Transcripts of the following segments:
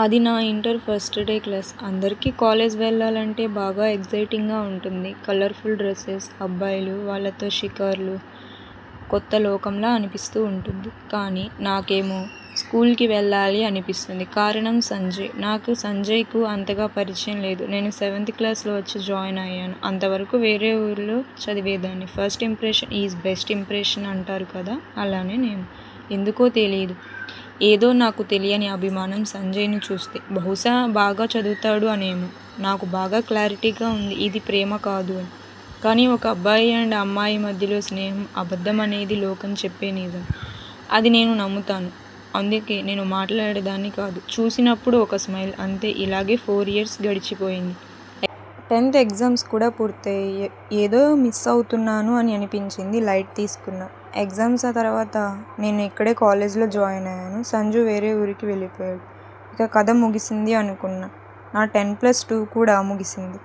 అది నా inter first day class. అందరికీ కాలేజ్ వెళ్ళాలంటే బాగా ఎగ్జైటింగ్‌గా ఉంటుంది. కలర్‌ఫుల్ డ్రెసెస్, అబ్బాయిలు, వాళ్ళతో షికార్లు, కొత్త లోకంలా అనిపిస్తూ ఉంటుంది. కానీ నాకేమో స్కూల్‌కి వెళ్ళాలి అనిపిస్తుంది. కారణం సంజయ్. నాకు సంజయ్‌కు అంతగా పరిచయం లేదు. నేను 7th క్లాస్‌లో వచ్చి జాయిన్ అయ్యాను. అంతవరకు వేరే ఊరిలో చదివేదాన్ని. First impression is best impression అంటారు కదా! అలానే నేను. ఎందుకో తెలీదు. ఏదో నాకు తెలియని అభిమానం సంజయ్‌ని చూస్తే. బహుశా బాగా చదువుతాడు అనేమో. నాకు బాగా క్లారిటీగా ఉంది ఇది ప్రేమ కాదు అని. కానీ ఒక అబ్బాయి అండ్ అమ్మాయి మధ్యలో స్నేహం అబద్ధమనేది లోకం చెప్పే నిజం. అది నేను నమ్ముతాను. అందుకే నేను మాట్లాడేదాన్ని కాదు. చూసినప్పుడు ఒక స్మైల్ అంతే. ఇలాగే 4 ఇయర్స్ గడిచిపోయింది. 10th ఎగ్జామ్స్ కూడా పూర్తయ్యాయి. ఏదో మిస్ అవుతున్నాను అని అనిపించింది. లైట్ తీసుకున్నా. ఎగ్జామ్స్ తర్వాత నేను ఇక్కడే కాలేజ్లో జాయిన్ అయ్యాను. సంజు వేరే ఊరికి వెళ్ళిపోయాడు. ఇక కథ ముగిసింది అనుకున్నా. నా 10+2 కూడా ముగిసింది.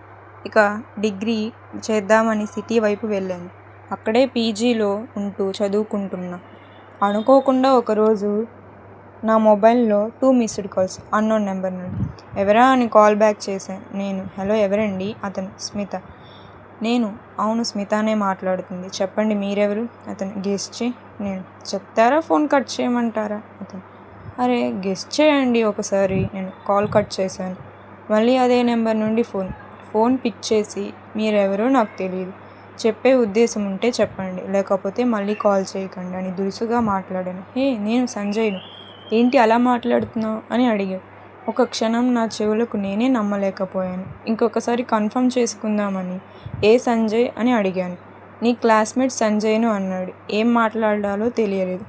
ఇక డిగ్రీ చేద్దామని సిటీ వైపు వెళ్ళాను. అక్కడే పీజీలో ఉంటూ చదువుకుంటున్నా. అనుకోకుండా ఒకరోజు నా మొబైల్లో 2 మిస్డ్ కాల్స్ అన్నోన్ నెంబర్ నుండి. ఎవరా అని కాల్ బ్యాక్ చేశాను. నేను. హలో ఎవరండి? అతను. స్మిత. నేను. అవును స్మితనే మాట్లాడుతుంది. చెప్పండి మీరెవరు? అతను. గెస్ చేయి. నేను. చెప్తారా ఫోన్ కట్ చేయమంటారా? అతను. అరే గెస్ చేయండి ఒకసారి. నేను కాల్ కట్ చేశాను. మళ్ళీ అదే నెంబర్ నుండి ఫోన్ పిక్ చేసి మీరెవరో నాకు తెలియదు. చెప్పే ఉద్దేశం ఉంటే చెప్పండి, లేకపోతే మళ్ళీ కాల్ చేయకండి అని దురుసుగా మాట్లాడాను. హే నేను సంజయ్ను. ఏంటి అలా మాట్లాడుతున్నావు అని అడిగాడు. ఒక క్షణం నా చెవులకు నేనే నమ్మలేకపోయాను. ఇంకొకసారి కన్ఫర్మ్ చేసుకుందామని ఏ సంజయ్ అని అడిగాను. నీ క్లాస్మేట్ సంజయ్ను అన్నాడు. ఏం మాట్లాడాలో తెలియలేదు.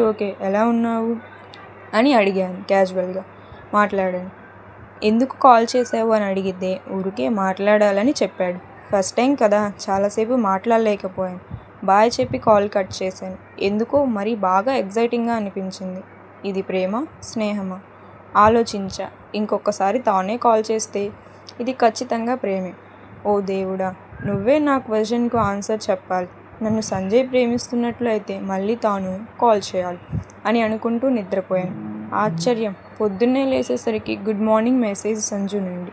ఓకే ఎలా ఉన్నావు అని అడిగాను. క్యాజువల్గా మాట్లాడాను. ఎందుకు కాల్ చేసావు అని అడిగితే ఊరికే మాట్లాడాలని చెప్పాడు. ఫస్ట్ టైం కదా, చాలాసేపు మాట్లాడలేకపోయాను. బాయ్ చెప్పి కాల్ కట్ చేశాను. ఎందుకో మరి బాగా ఎగ్జైటింగ్గా అనిపించింది. ఇది ప్రేమ, స్నేహమా? ఆలోచించా. ఇంకొకసారి తానే కాల్ చేస్తే ఇది ఖచ్చితంగా ప్రేమే. ఓ దేవుడా, నువ్వే నా క్వశ్చన్కు ఆన్సర్ చెప్పాలి. నన్ను సంజయ్ ప్రేమిస్తున్నట్లు అయితే మళ్ళీ తాను కాల్ చేయాలి అని అనుకుంటూ నిద్రపోయాను. ఆశ్చర్యం, పొద్దున్నే లేచేసరికి గుడ్ మార్నింగ్ మెసేజ్ సంజు నుండి.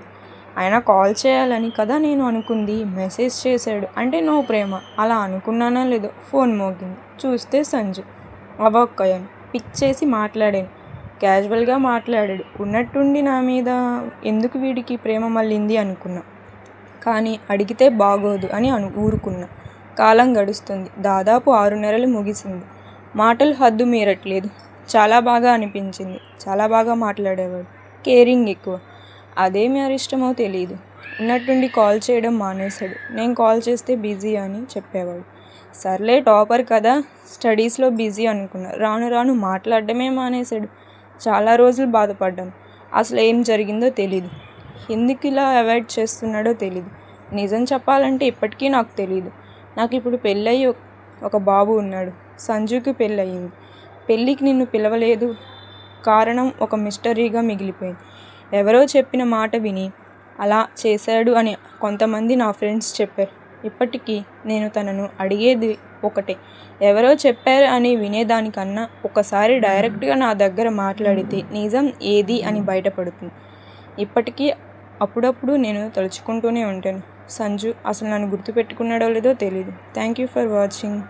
ఆయన కాల్ చేయాలని కదా నేను అనుకుంది. మెసేజ్ చేశాడు అంటే నో ప్రేమ. అలా అనుకున్నానా లేదో ఫోన్ మోగింది. చూస్తే సంజు. అవాక్కయ్యాను. పిక్ చేసి మాట్లాడాను. క్యాజువల్గా మాట్లాడాడు. ఉన్నట్టుండి నా మీద ఎందుకు వీడికి ప్రేమ మళ్ళింది అనుకున్నా. కానీ అడిగితే బాగోదు అని ఊరుకున్నా. కాలం గడుస్తుంది. దాదాపు 6 నెలలు ముగిసింది. మాటలు హద్దు మీరట్లేదు. చాలా బాగా అనిపించింది. చాలా బాగా మాట్లాడేవాడు. కేరింగ్ ఎక్కువ. అదేమి అరిష్టమో తెలీదు. ఉన్నట్టుండి కాల్ చేయడం మానేశాడు. నేను కాల్ చేస్తే బిజీ అని చెప్పేవాడు. సర్లే టాపర్ కదా, స్టడీస్లో బిజీ అనుకున్నా. రాను రాను మాట్లాడడమే మానేశాడు. చాలా రోజులు బాధపడ్డాను. అసలు ఏం జరిగిందో తెలీదు. ఎందుకు ఇలా అవాయిడ్ చేస్తున్నాడో తెలీదు. నిజం చెప్పాలంటే ఇప్పటికీ నాకు తెలీదు. నాకు ఇప్పుడు పెళ్ళయి ఒక బాబు ఉన్నాడు. సంజుకి పెళ్ళయింది. పెళ్ళికి నిన్ను పిలవలేదు కారణం ఒక మిస్టరీగా మిగిలిపోయింది. ఎవరో చెప్పిన మాట విని అలా చేశాడు అని కొంతమంది నా ఫ్రెండ్స్ చెప్పారు. ఇప్పటికీ నేను తనను అడిగేది ఒకటే, ఎవరో చెప్పారు అని వినేదానికన్నా ఒకసారి డైరెక్ట్గా నా దగ్గర మాట్లాడితే నిజం ఏది అని బయటపడుతుంది. ఇప్పటికీ అప్పుడప్పుడు నేను తలుచుకుంటూనే ఉంటాను. సంజు అసలు నన్ను గుర్తుపెట్టుకున్నాడో లేదో తెలీదు. Thank you for watching.